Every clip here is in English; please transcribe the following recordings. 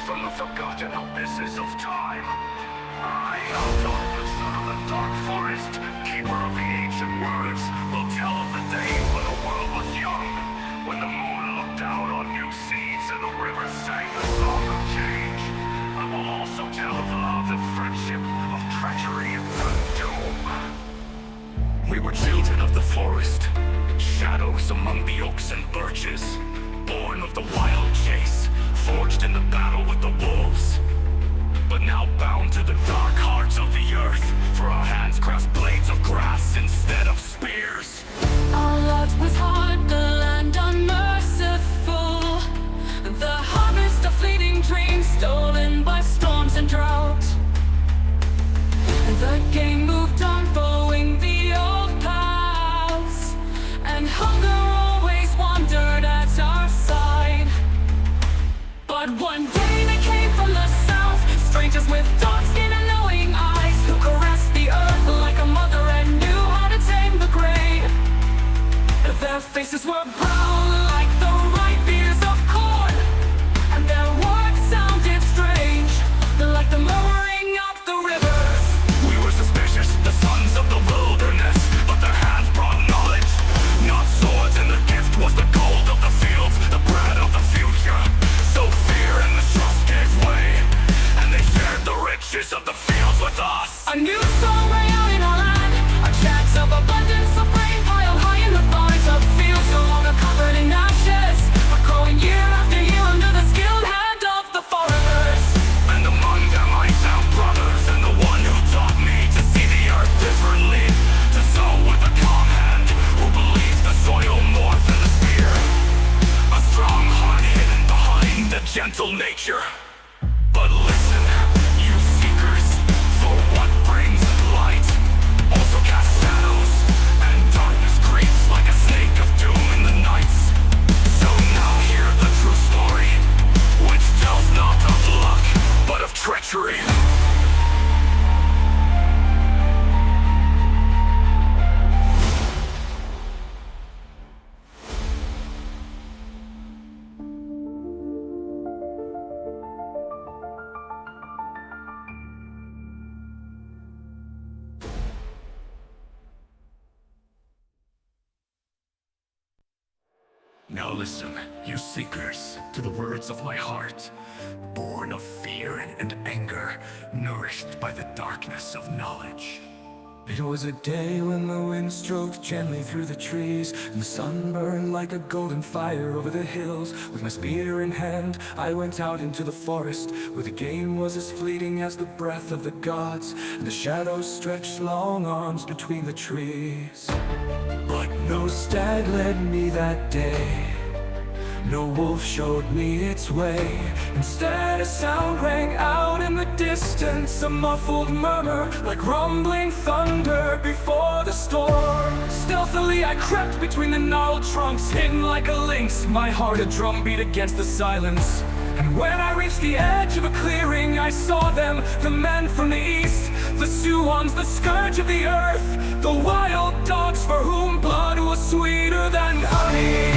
from the forgotten abysses of time. I, Outlaw, the son of the dark forest, keeper of the ancient words, will tell of the days when the world was young, when the moon looked down on new seas and the river sang the song of change. I will also tell of love and friendship, of treachery and doom. We were children of the forest, shadows among the oaks and birches, born of the wild chase, forged in the battle with the wolves. But now bound to the dark hearts of the earth, for our hands grasp blades of grass instead of spears. Our lot was hard, the land unmerciful, the harvest of fleeting dreams stolen by storms and drought. The game moved on, following the old paths, and hunger always wandered at our side. But one day they came from the south, strangers with dark skin and knowing eyes, who caressed the earth like a mother and knew how to tame the gray. Their faces were brown like the ripe ears of corn, and their words sounded strange, like the murmuring of the rivers. We were suspicious, the sons of the wilderness, but their hands brought knowledge, not swords, and the gift was the gold of the fields, the bread of the future. So fear and mistrust gave way, and they shared the riches of the fields with us. A new song rang out in our land, a chant of abundance of grain piled high in the thorns of fields no longer covered in ashes, but growing year after year under the skilled hand of the foreigners. And among them I found brothers, and the one who taught me to see the earth differently, to sow with a calm hand, who believes the soil more than the spear, a strong heart hidden behind a gentle nature. But listen, you seekers, for what brings light also casts shadows, and darkness creeps like a snake of doom in the nights. So now hear the true story, which tells not of luck, but of treachery. Now listen, you seekers, to the words of my heart, born of fear and anger, nourished by the darkness of knowledge. It was a day when the wind stroked gently through the trees, and the sun burned like a golden fire over the hills. With my spear in hand, I went out into the forest, where the game was as fleeting as the breath of the gods, and the shadows stretched long arms between the trees. But no stag led me that day, no wolf showed me its way. Instead a sound rang out in the distance, a muffled murmur like rumbling thunder before the storm. Stealthily I crept between the gnarled trunks, hidden like a lynx, my heart a drumbeat against the silence. And when I reached the edge of a clearing, I saw them, the men from the east, the Suans, the scourge of the earth, the wild dogs for whom blood was sweeter than honey.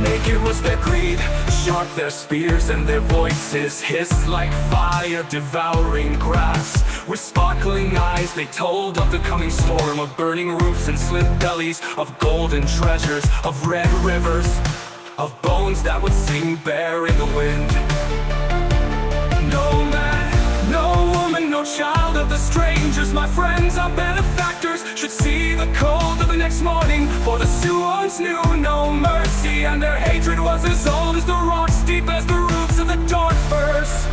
Naked was their greed, sharp their spears, and their voices hissed like fire devouring grass. With sparkling eyes they told of the coming storm, of burning roofs and slit bellies, of golden treasures, of red rivers, of bones that would sing bare in the wind. No man, no woman, no child of the strangers, my friends, our benefactors, should see the cold of the next morning. For the Suans knew no mercy, and their hatred was as old as the rocks, deep as the roots of the dark firs.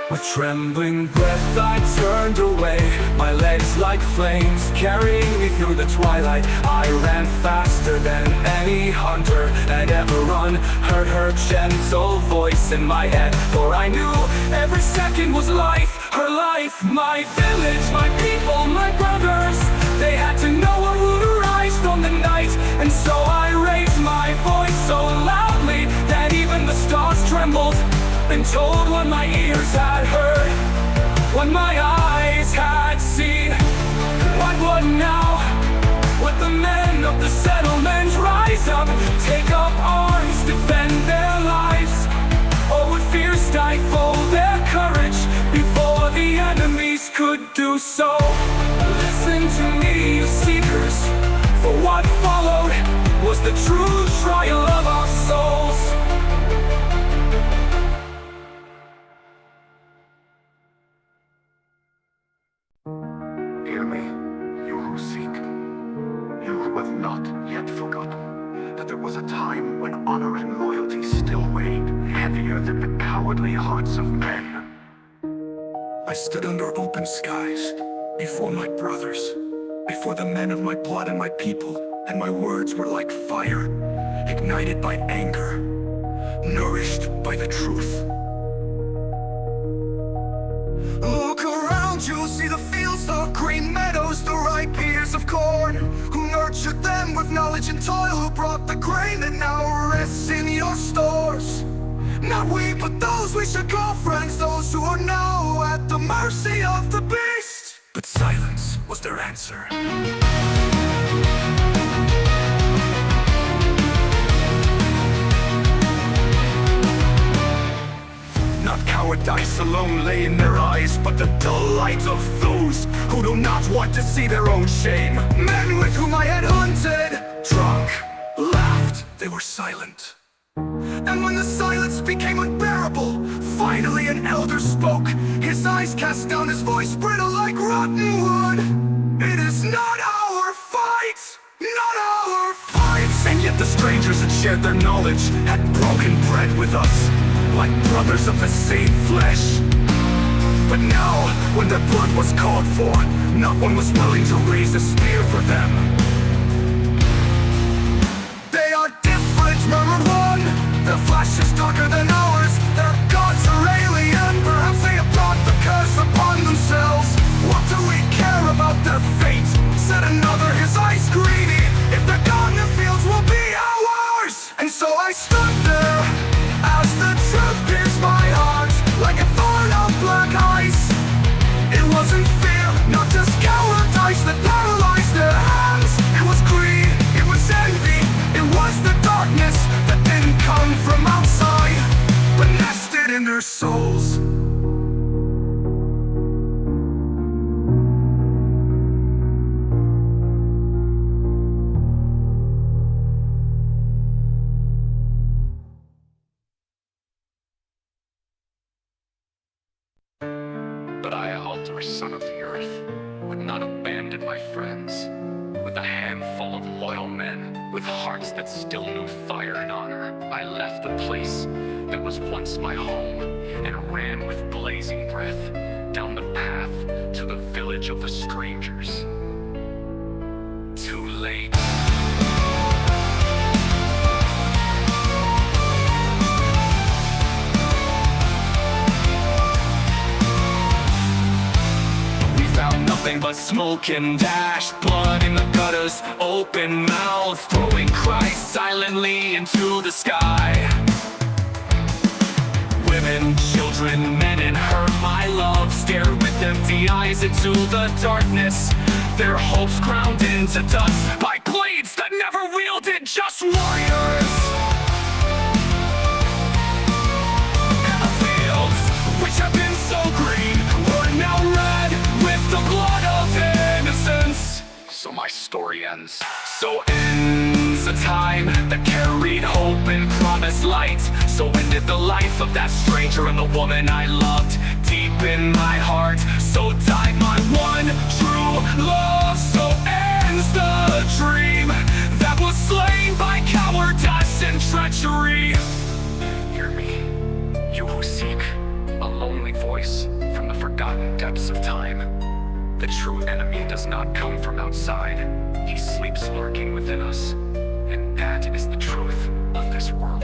With trembling breath I turned away, my legs like flames carrying me through the twilight. I ran faster than any hunter had ever run, heard her gentle voice in my head, for I knew every second was life, her life. My village, my people, my brothers, they had to know what would arise from the night. And so I raised my voice so loudly that even the stars trembled, and told what my ears had heard, what my eyes had seen. What now? What the men of the settlement rise up, take was not yet forgotten, that there was a time when honor and loyalty still weighed heavier than the cowardly hearts of men. I stood under open skies, before my brothers, before the men of my blood and my people, and my words were like fire, ignited by anger, nourished by the truth. Look around, you'll see the fields, the green meadows, the ripe ears of corn, who nurtured them with knowledge and toil, who brought the grain that now rests in your stores. Not we, but those we should call friends, those who are now at the mercy of the beast. But silence was their answer. Not cowardice alone lay in their eyes, but the delight of those who do not want to see their own shame. Men with whom I had hunted, drunk, laughed, they were silent. And when the silence became unbearable, finally an elder spoke. His eyes cast down, his voice brittle like rotten wood. It is not our fight, not our fight. And yet the strangers had shared their knowledge, had broken bread with us, like brothers of the same flesh. But now, when their blood was called for, not one was willing to raise a spear for them. They are different, murmured one. Their flesh is darker than ours. Their gods are alien. Perhaps they have brought the curse upon themselves. What do we care about their fate? Said another, his eyes greedy. If they're gone, their fields will be ours. And so I stood there as the truth pierced my heart like a thorn of black ice. It wasn't fear, not just cowardice that paralyzed their hands. It was greed, it was envy, it was the darkness that didn't come from outside, but nested in their souls. But I, altar son of the earth, would not abandon my friends. With a handful of loyal men, with hearts that still knew fire and honor, I left the place that was once my home, and ran with blazing breath down the path to the village of the strangers. Too late. Nothing but smoke and ash, blood in the gutters, open mouth, throwing Christ silently into the sky. Women, children, men in her, my love, stared with empty eyes into the darkness, their hopes ground into dust by blades that never wielded just warriors. Fields which have been so green were now red with the blood of innocence. So my story ends. So ends a time that carried hope and promised light. So ended the life of that stranger and the woman I loved deep in my heart. So died my one true love. So ends the dream that was slain by cowardice and treachery. Hear me, you who seek a lonely voice from the forgotten depths of time. The true enemy does not come from outside. He sleeps lurking within us, and that is the truth of this world.